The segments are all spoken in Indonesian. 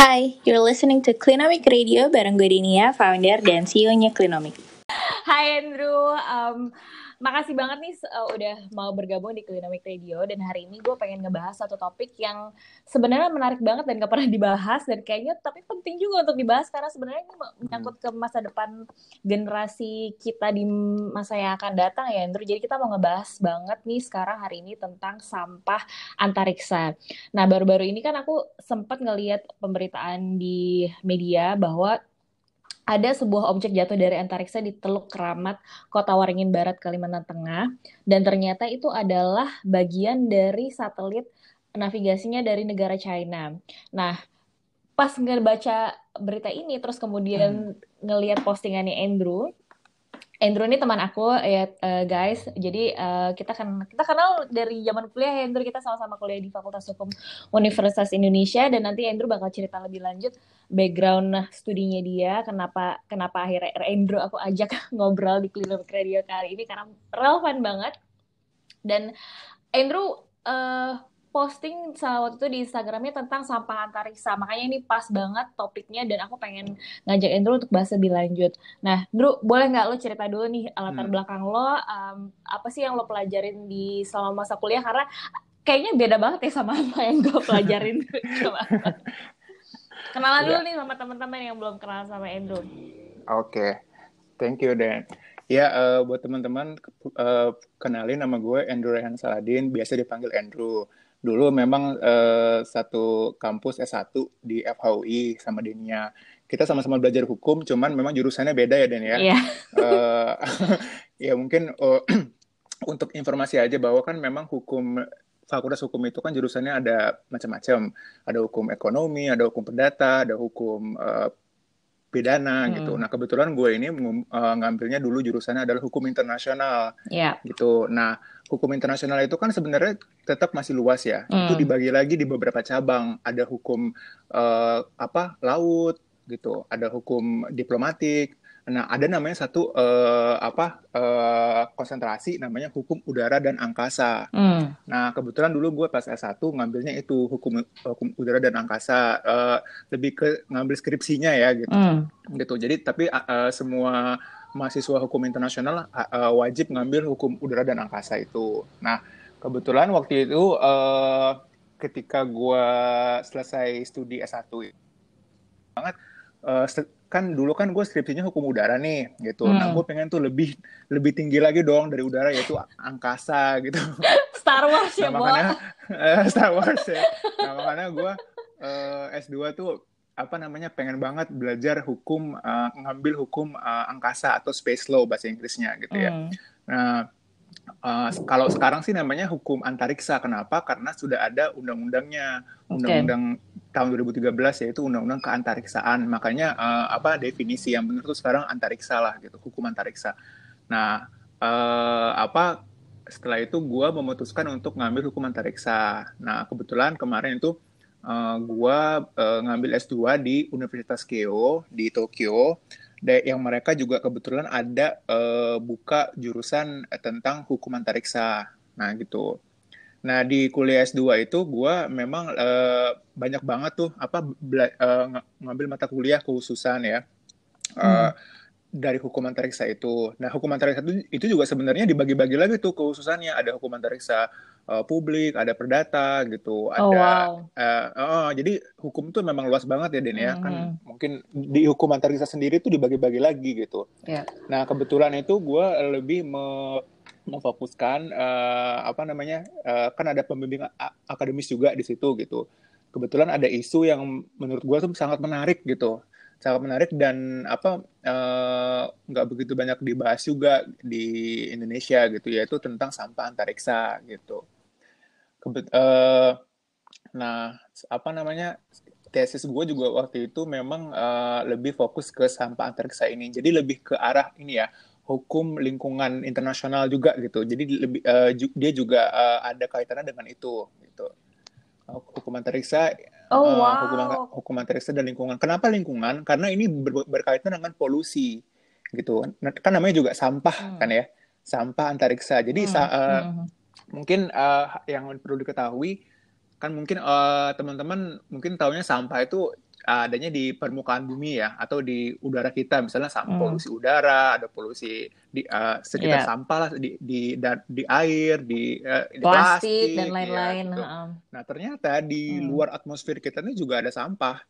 Hi, you're listening to Clinomic Radio bareng gue Dinia, founder dan CEO-nya Clinomic. Hai Andrew, makasih banget nih udah mau bergabung di Clinomic Radio. Dan hari ini gue pengen ngebahas satu topik yang sebenarnya menarik banget dan gak pernah dibahas. Dan kayaknya tapi penting juga untuk dibahas karena sebenarnya ini menyangkut ke masa depan generasi kita di masa yang akan datang ya Andrew. Jadi kita mau ngebahas banget nih sekarang hari ini tentang sampah antariksa. Nah baru-baru ini kan aku sempat ngelihat pemberitaan di media bahwa ada sebuah objek jatuh dari antariksa di Teluk Keramat, Kota Waringin Barat, Kalimantan Tengah. Dan ternyata itu adalah bagian dari satelit navigasinya dari negara China. Nah, pas ngebaca berita ini, terus kemudian ngelihat postingannya Andrew ini teman aku ya guys. Jadi kita kenal dari zaman kuliah ya Andrew. Kita sama-sama kuliah di Fakultas Hukum Universitas Indonesia dan nanti Andrew bakal cerita lebih lanjut background studinya dia, kenapa akhirnya Andrew aku ajak ngobrol di Clinomic Radio kali ini karena relevan banget. Dan Andrew posting waktu itu di Instagramnya tentang sampah antariksa. Makanya ini pas banget topiknya dan aku pengen ngajak Andrew untuk bahas lebih lanjut. Nah, Andrew, boleh nggak lo cerita dulu nih latar belakang lo, apa sih yang lo pelajarin di selama masa kuliah? Karena kayaknya beda banget ya sama apa yang gue pelajarin. Coba. Kenalan dulu nih sama teman-teman yang belum kenal sama Andrew. Oke. Thank you, Dan. Ya, buat teman-teman, kenalin nama gue Andrew Rehan Saladin, biasa dipanggil Andrew. Dulu memang satu kampus S1 di FHUI sama Denia. Kita sama-sama belajar hukum, cuman memang jurusannya beda ya, Dan ya. Iya. Ya mungkin untuk informasi aja bahwa kan memang Fakultas Hukum itu kan jurusannya ada macam-macam. Ada hukum ekonomi, ada hukum perdata, ada hukum pidana gitu. Nah kebetulan gue ini ngambilnya dulu jurusannya adalah hukum internasional gitu. Nah hukum internasional itu kan sebenarnya tetap masih luas ya. Itu dibagi lagi di beberapa cabang. Ada hukum laut gitu. Ada hukum diplomatik. Nah ada namanya satu konsentrasi namanya hukum udara dan angkasa. Nah kebetulan dulu gue pas S1 ngambilnya itu hukum udara dan angkasa, lebih ke ngambil skripsinya ya gitu. Gitu. Jadi tapi semua mahasiswa hukum internasional wajib ngambil hukum udara dan angkasa itu. Nah kebetulan waktu itu ketika gue selesai studi S1 banget, kan dulu kan gue skripsinya hukum udara nih gitu. Nah gue pengen tuh lebih tinggi lagi dong dari udara, yaitu angkasa gitu. Star Wars ya, makanya Star Wars ya. Nah makanya gue S2 tuh pengen banget belajar hukum, ngambil hukum angkasa atau space law bahasa Inggrisnya gitu ya. Nah kalau sekarang sih namanya hukum antariksa. Kenapa? Karena sudah ada undang-undangnya, undang-undang tahun 2013 yaitu undang-undang keantariksaan. Makanya definisi yang benar tuh sekarang antariksa lah gitu, hukum antariksa. Nah setelah itu gue memutuskan untuk ngambil hukum antariksa. Nah kebetulan kemarin itu gue ngambil S2 di Universitas Keio di Tokyo. Yang mereka juga kebetulan ada buka jurusan tentang hukum antariksa. Nah gitu. Nah di kuliah S2 itu gue memang banyak banget tuh ngambil mata kuliah khususan ya dari hukum antariksa itu. Nah hukum antariksa itu juga sebenarnya dibagi-bagi lagi tuh kekhususannya. Ada hukum antariksa publik, ada perdata gitu, jadi hukum tuh memang luas banget ya Den ya. Kan mungkin di hukum antariksa sendiri tuh dibagi-bagi lagi gitu. Nah kebetulan itu gue lebih memfokuskan kan ada pembimbing akademis juga di situ gitu. Kebetulan ada isu yang menurut gue tuh sangat menarik gitu. Sangat menarik dan nggak begitu banyak dibahas juga di Indonesia gitu, yaitu tentang sampah antariksa gitu. Tesis gue juga waktu itu memang lebih fokus ke sampah antariksa ini. Jadi lebih ke arah ini ya, hukum lingkungan internasional juga gitu. Jadi lebih dia juga ada kaitannya dengan itu gitu. Hukum antariksa, hukum antariksa dan lingkungan. Kenapa lingkungan? Karena ini berkaitan dengan polusi gitu. Kan namanya juga sampah kan ya, sampah antariksa. Jadi mungkin yang perlu diketahui, Kan mungkin teman-teman mungkin taunya sampah itu adanya di permukaan bumi ya, atau di udara kita, misalnya polusi udara, ada polusi di sekitar Iya, sampah lah, di air, di plastik dan plastik, ya lain-lain. gitu. Heeh. Nah ternyata di Hmm. luar atmosfer kita ini juga ada sampah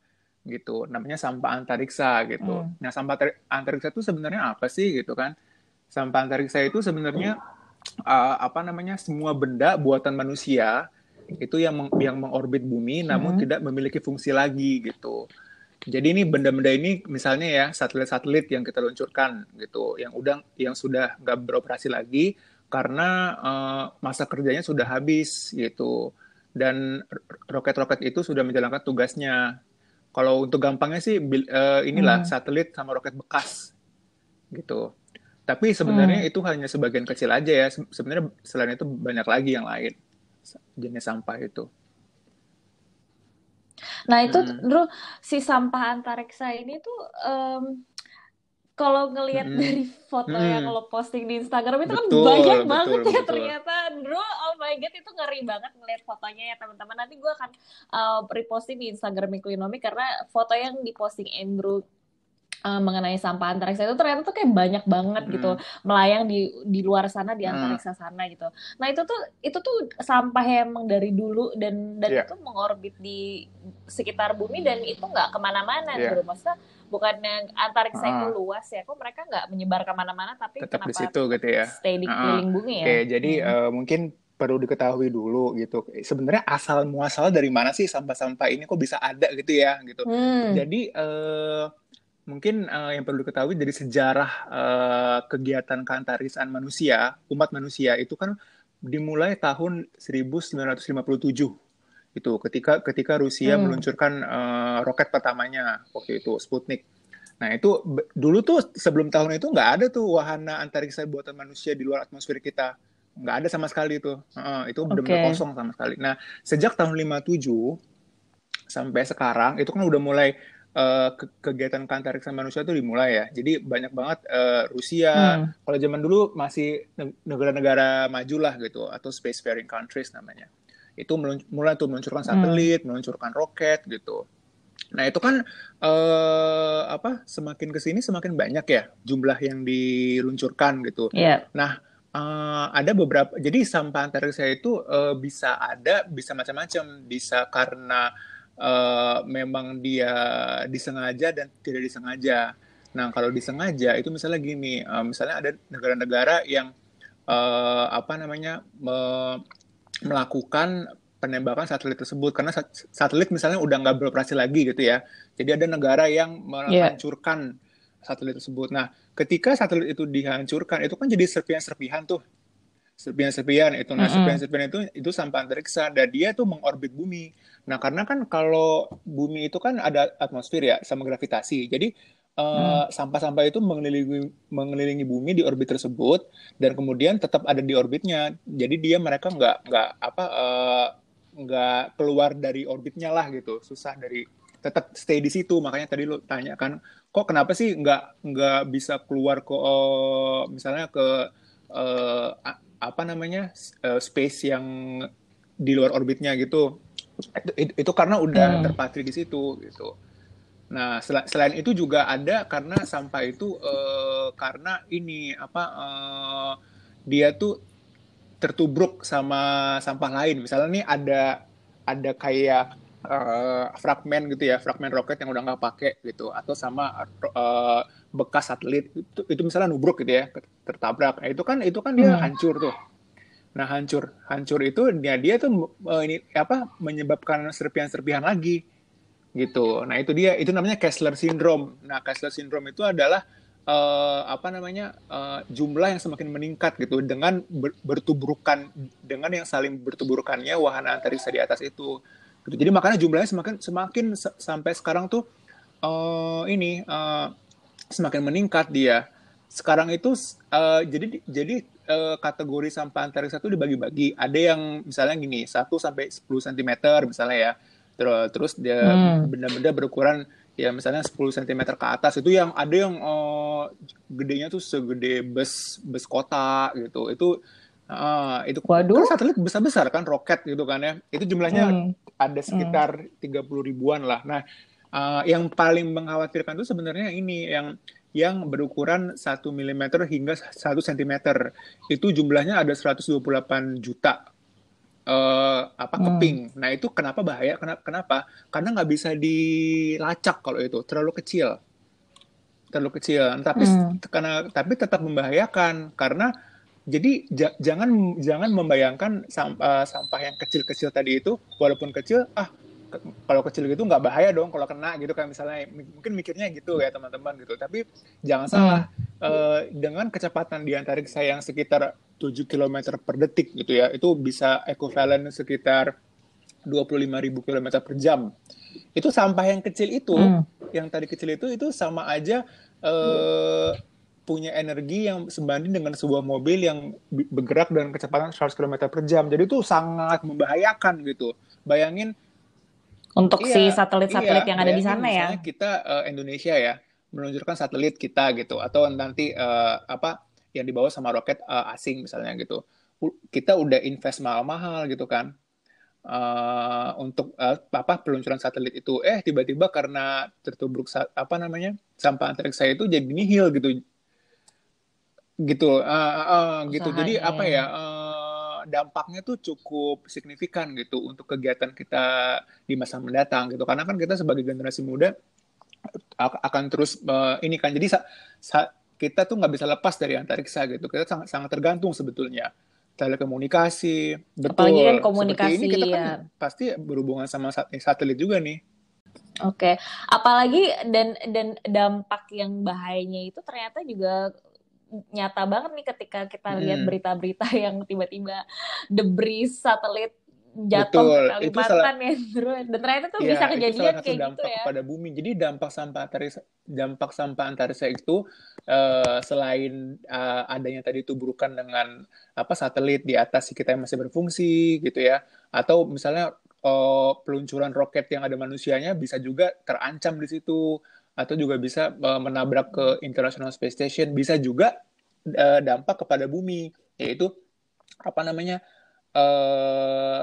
gitu, namanya sampah antariksa gitu. Hmm. Nah sampah antariksa itu sebenarnya apa sih gitu kan? Sampah antariksa itu sebenarnya apa namanya, semua benda buatan manusia itu yang mengorbit bumi namun Hmm. tidak memiliki fungsi lagi gitu. Jadi ini benda-benda ini misalnya ya satelit-satelit yang kita luncurkan gitu, yang sudah nggak beroperasi lagi karena masa kerjanya sudah habis gitu, dan roket-roket itu sudah menjalankan tugasnya. Kalau untuk gampangnya sih inilah Hmm. satelit sama roket bekas gitu. Tapi sebenarnya Hmm. itu hanya sebagian kecil aja ya. Sebenarnya selain itu banyak lagi yang lain jenis sampah itu. Nah itu Mm-mm. Drew, si sampah antariksa ini tuh kalau ngelihat Mm-mm. dari foto yang Mm-mm. lo posting di Instagram itu kan Betul, banyak betul, banget ya betul. ternyata. Drew, oh my god, itu ngeri banget ngelihat fotonya ya teman-teman. Nanti gue akan reposting di Instagram Clinomy karena foto yang diposting Andrew mengenai sampah antariksa itu ternyata tuh kayak banyak banget gitu Mm-mm. melayang di luar sana, di Mm-mm. antariksa sana gitu. Nah itu tuh sampah yang emang dari dulu dan Iya, itu mengorbit di sekitar bumi dan itu nggak kemana-mana iya. gitu. Maksudnya bukannya antariksa itu Ah, luas ya, kok mereka nggak menyebar kemana-mana tapi tetap di kenapa situ tetap gitu ya. stay di Ah, keliling bumi ya? oke, jadi mungkin perlu diketahui dulu gitu. Sebenarnya asal muasal dari mana sih sampah-sampah ini kok bisa ada gitu ya gitu. Hmm, Jadi mungkin yang perlu diketahui dari sejarah kegiatan keantariksan manusia, umat manusia itu kan dimulai tahun 1957 itu ketika Rusia hmm, meluncurkan roket pertamanya waktu itu Sputnik. Nah itu dulu tuh sebelum tahun itu nggak ada tuh wahana antariksa buatan manusia di luar atmosfer kita, nggak ada sama sekali itu. Itu benar-benar oke, kosong sama sekali. Nah sejak tahun 57 sampai sekarang itu kan udah mulai kegiatan keantariksa manusia itu dimulai ya. Jadi banyak banget Rusia. hmm, Kalau zaman dulu masih negara-negara maju lah gitu, atau spacefaring countries namanya. Itu mulai tuh meluncurkan hmm, satelit, meluncurkan roket gitu. Nah itu kan semakin kesini semakin banyak ya jumlah yang diluncurkan gitu. ya, Nah ada beberapa, jadi sampah antariksa itu bisa macam-macam, bisa karena memang dia disengaja dan tidak disengaja. Nah kalau disengaja itu misalnya gini, misalnya ada negara-negara yang apa namanya melakukan penembakan satelit tersebut karena satelit misalnya udah nggak beroperasi lagi gitu ya. Jadi ada negara yang ya, menghancurkan satelit tersebut. Nah, ketika satelit itu dihancurkan, itu kan jadi serpihan-serpihan tuh. Serpihan-serpihan itu. Nah, hmm, serpihan-serpihan itu sampah antariksa dan dia tuh mengorbit bumi. Nah, karena kan kalau bumi itu kan ada atmosfer ya sama gravitasi. Jadi hmm, sampah-sampah itu mengelilingi bumi di orbit tersebut dan kemudian tetap ada di orbitnya. Jadi mereka nggak keluar dari orbitnya lah gitu. Susah dari tetap stay di situ. Makanya tadi lo tanya kan, kok kenapa sih nggak bisa keluar ke misalnya ke eh, apa namanya space yang di luar orbitnya gitu. Itu karena udah hmm. terpatri di situ gitu. Nah, selain itu juga ada karena sampah itu karena ini dia tuh tertubruk sama sampah lain. Misalnya nih ada kayak fragmen gitu ya, fragmen roket yang udah nggak pakai gitu, atau sama bekas satelit itu misalnya nubruk gitu ya, tertabrak. Nah, itu kan dia Hmm. hancur tuh. Nah, hancur itu dia tuh ini menyebabkan serpihan-serpihan lagi gitu. Nah, itu namanya Kessler syndrome. Nah, Kessler syndrome itu adalah jumlah yang semakin meningkat gitu dengan bertuburkan, dengan yang saling bertuburkannya wahana antariksa di atas itu. Gitu. Jadi makanya jumlahnya semakin sampai sekarang tuh semakin meningkat dia. Sekarang itu kategori sampah antariksa itu dibagi-bagi. Ada yang misalnya gini, 1 sampai 10 cm misalnya ya. Terus dia Hmm. benda-benda berukuran ya misalnya 10 cm ke atas, itu yang gedenya tuh segede bus kota gitu. Itu Itu kan Waduh. satelit besar-besar kan, roket gitu kan ya. Itu jumlahnya ada sekitar 30 ribuan lah. Nah, yang paling mengkhawatirkan itu sebenarnya ini yang berukuran 1 mm hingga 1 cm. Itu jumlahnya ada 128 juta keping. Nah, itu kenapa bahaya? Kenapa? Karena nggak bisa dilacak kalau itu, terlalu kecil. Tapi tetap membahayakan karena jadi jangan membayangkan sampah yang kecil-kecil tadi itu, walaupun kecil, kalau kecil gitu nggak bahaya dong kalau kena gitu kan, misalnya mungkin mikirnya gitu ya teman-teman gitu. Tapi jangan salah, dengan kecepatan di antariksa yang sekitar 7 km per detik gitu ya, itu bisa ekuivalen sekitar 25.000 km per jam. Itu sampah yang kecil itu, yang tadi kecil itu sama aja punya energi yang sebanding dengan sebuah mobil yang bergerak dengan kecepatan 100 km per jam. Jadi itu sangat membahayakan gitu. Bayangin untuk si satelit-satelit yang ada di sana ya. Misalnya kita Indonesia ya meluncurkan satelit kita gitu, atau nanti yang dibawa sama roket asing misalnya gitu. Kita udah invest mahal-mahal gitu kan. Untuk peluncuran satelit itu, tiba-tiba karena tertubruk sampah antariksa itu jadi nihil gitu. Jadi dampaknya tuh cukup signifikan gitu untuk kegiatan kita di masa mendatang gitu, karena kan kita sebagai generasi muda akan terus ini kan, jadi kita tuh nggak bisa lepas dari antariksa gitu, kita sangat tergantung sebetulnya. Telekomunikasi, betul. Apalagi kan komunikasi. Seperti ini kita kan pasti berhubungan sama satelit juga nih. Oke. Apalagi dan dampak yang bahayanya itu ternyata juga nyata banget nih ketika kita lihat berita-berita yang tiba-tiba debris satelit jatuh ke Kalimantan ya, dan ternyata tuh bisa kejadian kayak gitu ya. Kepada bumi. Jadi dampak sampah antariksa itu selain adanya tadi tuburukan dengan satelit di atas kita yang masih berfungsi gitu ya, atau misalnya peluncuran roket yang ada manusianya bisa juga terancam di situ, atau juga bisa menabrak ke International Space Station, bisa juga dampak kepada bumi, yaitu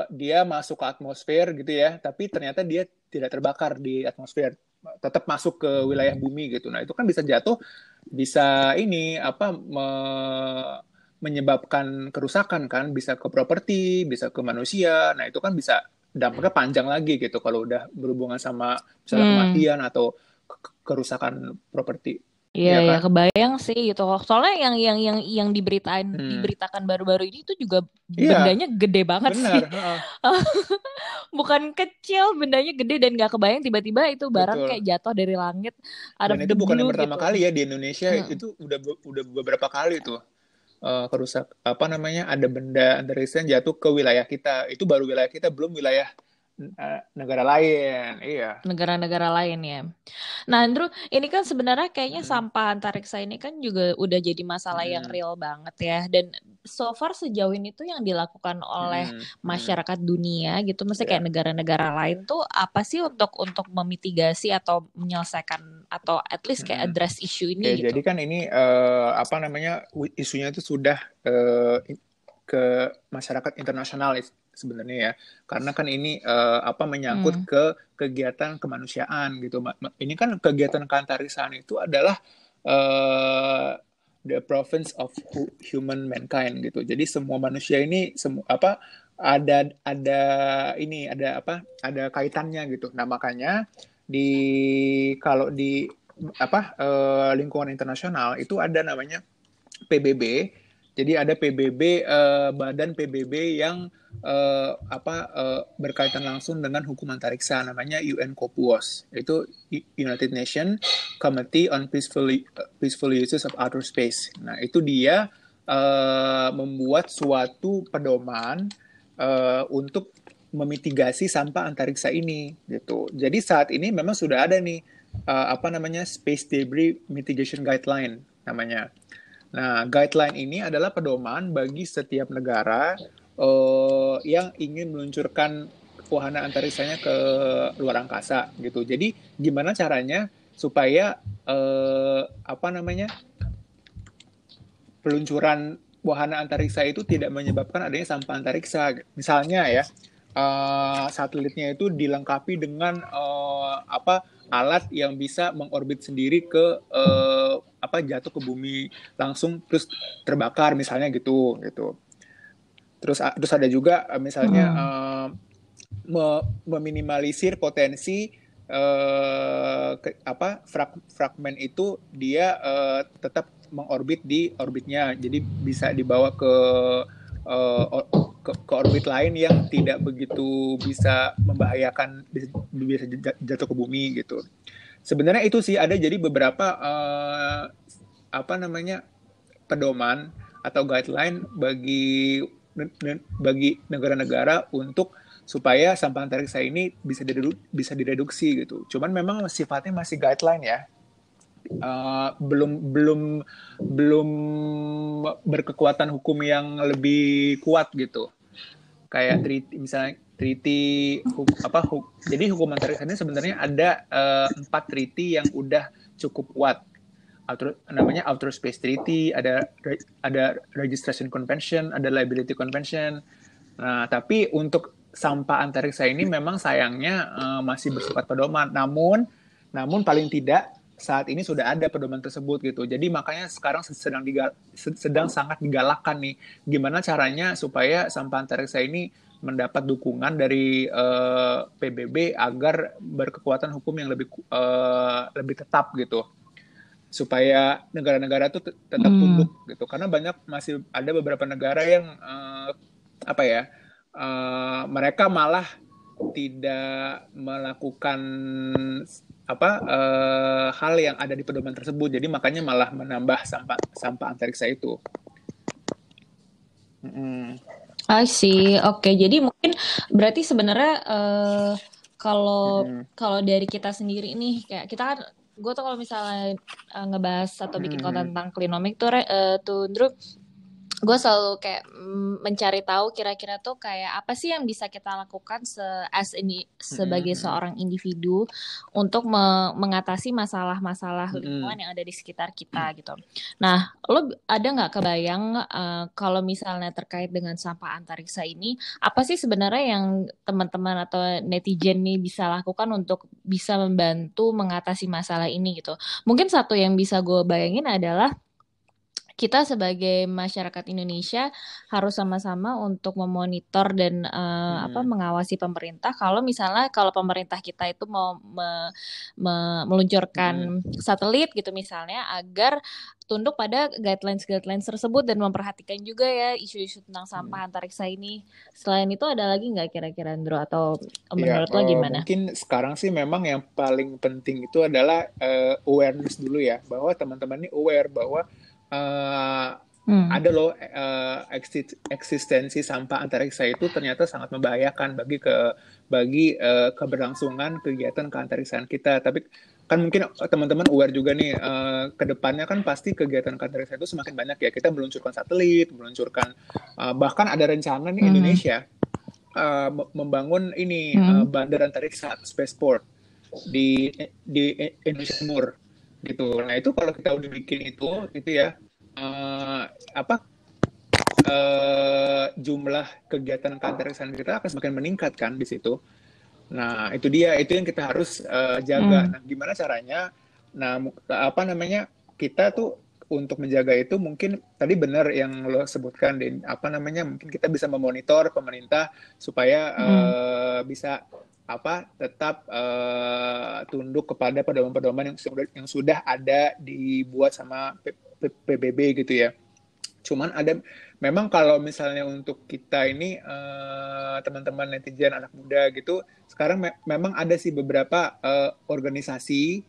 dia masuk ke atmosfer gitu ya, tapi ternyata dia tidak terbakar di atmosfer, tetap masuk ke wilayah bumi gitu. Nah, itu kan bisa jatuh, bisa menyebabkan kerusakan kan, bisa ke properti, bisa ke manusia. Nah, itu kan bisa dampaknya panjang lagi gitu kalau udah berhubungan sama misalnya kematian atau kerusakan properti. Iya, ya, kebayang sih gitu. Soalnya yang diberitakan baru-baru ini tuh juga bendanya gede banget sih. Bukan kecil, bendanya gede, dan nggak kebayang tiba-tiba itu barang kayak jatuh dari langit. Dan itu bukan yang pertama kali ya di Indonesia, itu udah beberapa kali tuh kerusak ada benda antariksa yang jatuh ke wilayah kita. Itu baru wilayah kita, belum wilayah negara lain. Iya. Negara-negara lain ya. Nah, Andrew, ini kan sebenarnya kayaknya sampah antariksa ini kan juga udah jadi masalah yang real banget ya. Dan so far sejauh ini tuh yang dilakukan oleh masyarakat dunia gitu, mesti kayak negara-negara lain tuh apa sih untuk memitigasi atau menyelesaikan atau at least kayak address isu ini gitu. Jadi kan ini isunya itu sudah ke masyarakat internasional sebenarnya ya, karena kan ini menyangkut ke kegiatan kemanusiaan gitu. Ini kan kegiatan keantariksaan itu adalah the province of human mankind gitu. Jadi semua manusia ini ada kaitannya gitu. Nah, makanya kalau di lingkungan internasional itu ada namanya PBB. Jadi ada PBB, badan PBB yang berkaitan langsung dengan hukum antariksa, namanya UNCOPUOS. Itu United Nations Committee on Peaceful Uses of Outer Space. Nah, itu dia membuat suatu pedoman untuk memitigasi sampah antariksa ini gitu. Jadi saat ini memang sudah ada nih Space Debris Mitigation Guideline namanya. Nah, guideline ini adalah pedoman bagi setiap negara yang ingin meluncurkan wahana antariksanya ke luar angkasa gitu. Jadi gimana caranya supaya peluncuran wahana antariksa itu tidak menyebabkan adanya sampah antariksa. Misalnya ya, satelitnya itu dilengkapi dengan alat yang bisa mengorbit sendiri ke jatuh ke bumi langsung terus terbakar misalnya gitu. Terus ada juga misalnya meminimalisir potensi fragmen itu dia tetap mengorbit di orbitnya, jadi bisa dibawa ke orbit lain yang tidak begitu bisa membahayakan, bisa jatuh ke bumi gitu. Sebenarnya itu sih ada jadi beberapa pedoman atau guideline bagi negara-negara untuk supaya sampah antariksa ini bisa direduksi gitu. Cuman memang sifatnya masih guideline ya. Belum berkekuatan hukum yang lebih kuat gitu. Kayak jadi hukum antariksa ini sebenarnya ada 4 treaty yang udah cukup kuat. Namanya Outer Space Treaty, ada Registration Convention, ada Liability Convention. Nah, tapi untuk sampah antariksa ini memang sayangnya masih bersifat pedoman. Namun paling tidak saat ini sudah ada pedoman tersebut gitu. Jadi makanya sekarang sedang sangat digalakkan nih, gimana caranya supaya sampah antariksa ini mendapat dukungan dari PBB agar berkekuatan hukum yang lebih tetap gitu, supaya negara-negara itu tetap tunduk gitu. Karena masih ada beberapa negara yang mereka malah tidak melakukan hal yang ada di pedoman tersebut, jadi makanya malah menambah sampah antariksa itu. I see. Oke, jadi mungkin berarti sebenarnya kalau dari kita sendiri nih, kayak kita kan, gue tuh kalau misalnya ngebahas atau bikin konten tentang Clinomic tuh Drew, gue selalu kayak mencari tahu kira-kira tuh kayak apa sih yang bisa kita lakukan sebagai seorang individu untuk mengatasi masalah-masalah lingkungan yang ada di sekitar kita gitu. Nah, lo ada nggak kebayang kalau misalnya terkait dengan sampah antariksa ini, apa sih sebenarnya yang teman-teman atau netizen nih bisa lakukan untuk bisa membantu mengatasi masalah ini gitu? Mungkin satu yang bisa gue bayangin adalah kita sebagai masyarakat Indonesia harus sama-sama untuk memonitor dan mengawasi pemerintah. Kalau pemerintah kita itu mau meluncurkan satelit gitu misalnya, agar tunduk pada guidelines tersebut dan memperhatikan juga ya isu-isu tentang sampah antariksa ini. Selain itu ada lagi nggak kira-kira Andrew, atau menurut lo gimana? Mungkin sekarang sih memang yang paling penting itu adalah awareness dulu ya, bahwa teman-teman ini aware bahwa ada loh eksistensi sampah antariksa itu ternyata sangat membahayakan bagi keberlangsungan kegiatan keantariksaan kita. Tapi kan mungkin teman-teman aware juga nih, kedepannya kan pasti kegiatan keantariksaan itu semakin banyak ya. Kita meluncurkan satelit, bahkan ada rencana nih Indonesia membangun ini bandar antariksa, spaceport di Indonesia Timur gitu. Nah itu kalau kita udah bikin itu ya jumlah kegiatan keantariksaan kita akan semakin meningkat kan di situ. Nah itu yang kita harus jaga. Nah gimana caranya? Nah kita tuh untuk menjaga itu mungkin tadi benar yang lo sebutkan, Din. Mungkin kita bisa memonitor pemerintah supaya bisa tetap tunduk kepada pedoman-pedoman yang sudah ada dibuat sama PBB gitu ya. Cuman memang kalau misalnya untuk kita ini teman-teman netizen anak muda gitu, sekarang memang ada sih beberapa organisasi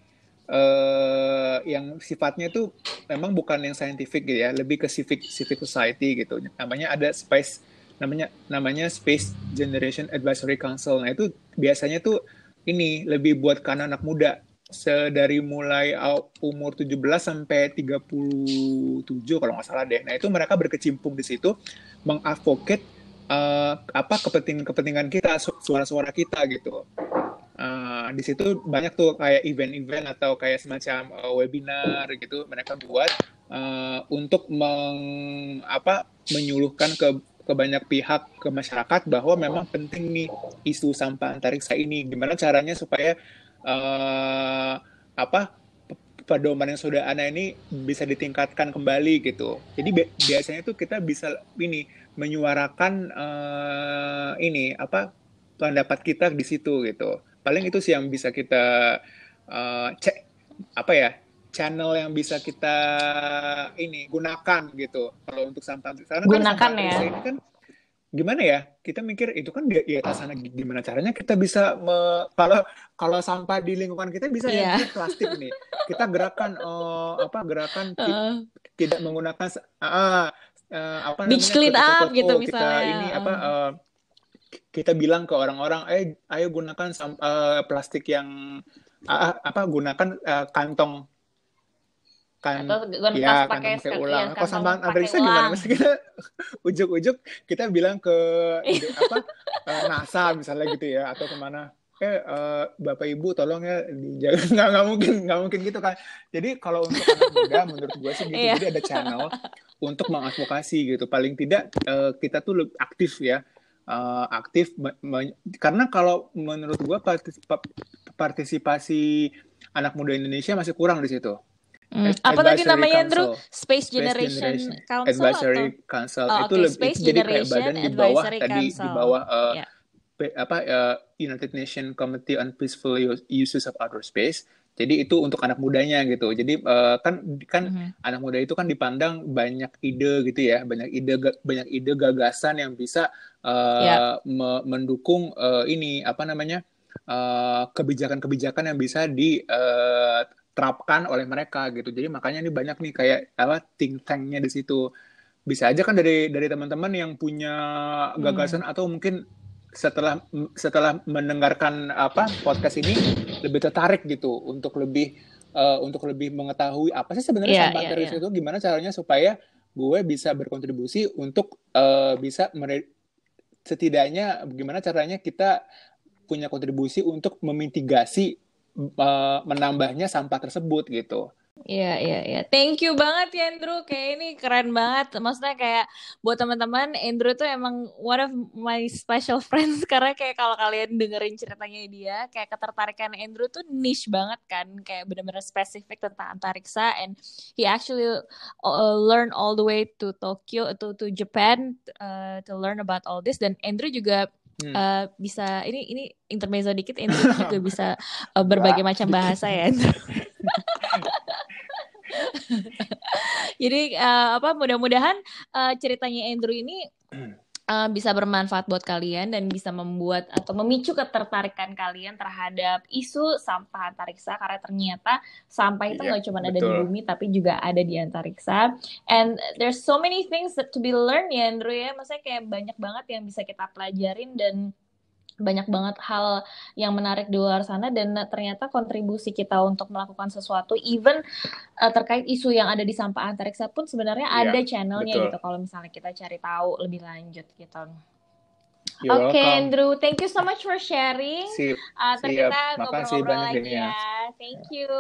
yang sifatnya itu memang bukan yang scientific gitu ya, lebih ke civic society gitu. Namanya Space Generation Advisory Council. Nah itu biasanya tuh ini lebih buat ke anak muda, dari mulai umur 17 sampai 37 kalau nggak salah deh. Nah itu mereka berkecimpung di situ, mengadvocate kepentingan kita, suara-suara kita gitu. Di situ banyak tuh kayak event-event atau kayak semacam webinar gitu mereka buat untuk menyuluhkan ke banyak pihak, ke masyarakat bahwa memang penting nih isu sampah antariksa ini. Gimana caranya supaya uh, apa pedoman yang sudah ada ini bisa ditingkatkan kembali gitu. Jadi biasanya tuh kita bisa menyuarakan pendapat kita di situ gitu. Paling itu sih yang bisa kita cek channel yang bisa kita gunakan gitu. Kalau untuk sampah, karena kan sampah antariksa ini kan gimana ya, kita mikir itu kan di atas sana, gimana caranya kita bisa kalau sampah di lingkungan kita bisa plastik nih, kita gerakan tidak menggunakan beach clean up gitu misalnya, kita bilang ke orang-orang, ayo gunakan plastik yang gunakan kantong pakai ulang. Kalau sampah antariksa gimana? Mesti kita ujuk-ujuk kita bilang ke NASA misalnya gitu ya, atau kemana? Bapak Ibu tolong ya dijaga. nggak mungkin gitu kan. Jadi kalau untuk anak muda menurut gue sih gitu. Jadi ada channel untuk mengadvokasi gitu. Paling tidak kita tuh lebih aktif ya. Aktif karena kalau menurut gue partisipasi anak muda Indonesia masih kurang di situ. Apa tadi namanya Andrew? Space Generation Council Advisory Council itu jadi kayak badan di bawah tadi di bawah United Nations Committee on Peaceful Uses of Outer Space. Jadi itu untuk anak mudanya gitu. Jadi kan anak muda itu kan dipandang banyak ide gitu ya, banyak ide gagasan yang bisa mendukung kebijakan-kebijakan yang bisa diterapkan oleh mereka gitu. Jadi makanya ini banyak nih kayak think tank-nya di situ. Bisa aja kan dari teman-teman yang punya gagasan atau mungkin setelah mendengarkan podcast ini lebih tertarik gitu untuk lebih mengetahui apa sih sebenarnya sampah antariksa itu, gimana caranya supaya gue bisa berkontribusi untuk bisa setidaknya gimana caranya kita punya kontribusi untuk memitigasi menambahnya sampah tersebut gitu. Iya. Thank you banget ya Andrew. Kayak ini keren banget. Maksudnya kayak buat teman-teman, Andrew tuh emang one of my special friends karena kayak kalau kalian dengerin ceritanya dia, kayak ketertarikan Andrew tuh niche banget kan, kayak benar-benar spesifik tentang antariksa, and he actually learn all the way to Tokyo to Japan to learn about all this. Dan Andrew juga bisa ini intermezzo dikit, Andrew juga bisa berbagai macam bahasa ya Andrew. Jadi mudah-mudahan ceritanya Andrew ini bisa bermanfaat buat kalian dan bisa membuat atau memicu ketertarikan kalian terhadap isu sampah antariksa, karena ternyata sampah itu nggak cuma ada di bumi tapi juga ada di antariksa. And there's so many things to be learned ya Andrew ya, maksudnya kayak banyak banget yang bisa kita pelajarin dan banyak banget hal yang menarik di luar sana, dan ternyata kontribusi kita untuk melakukan sesuatu even terkait isu yang ada di sampah antariksa pun sebenarnya ada channelnya gitu kalau misalnya kita cari tahu lebih lanjut gitu. Oke, Andrew, thank you so much for sharing. Siap. Kita ngobrol-ngobrol lagi ya. Thank you.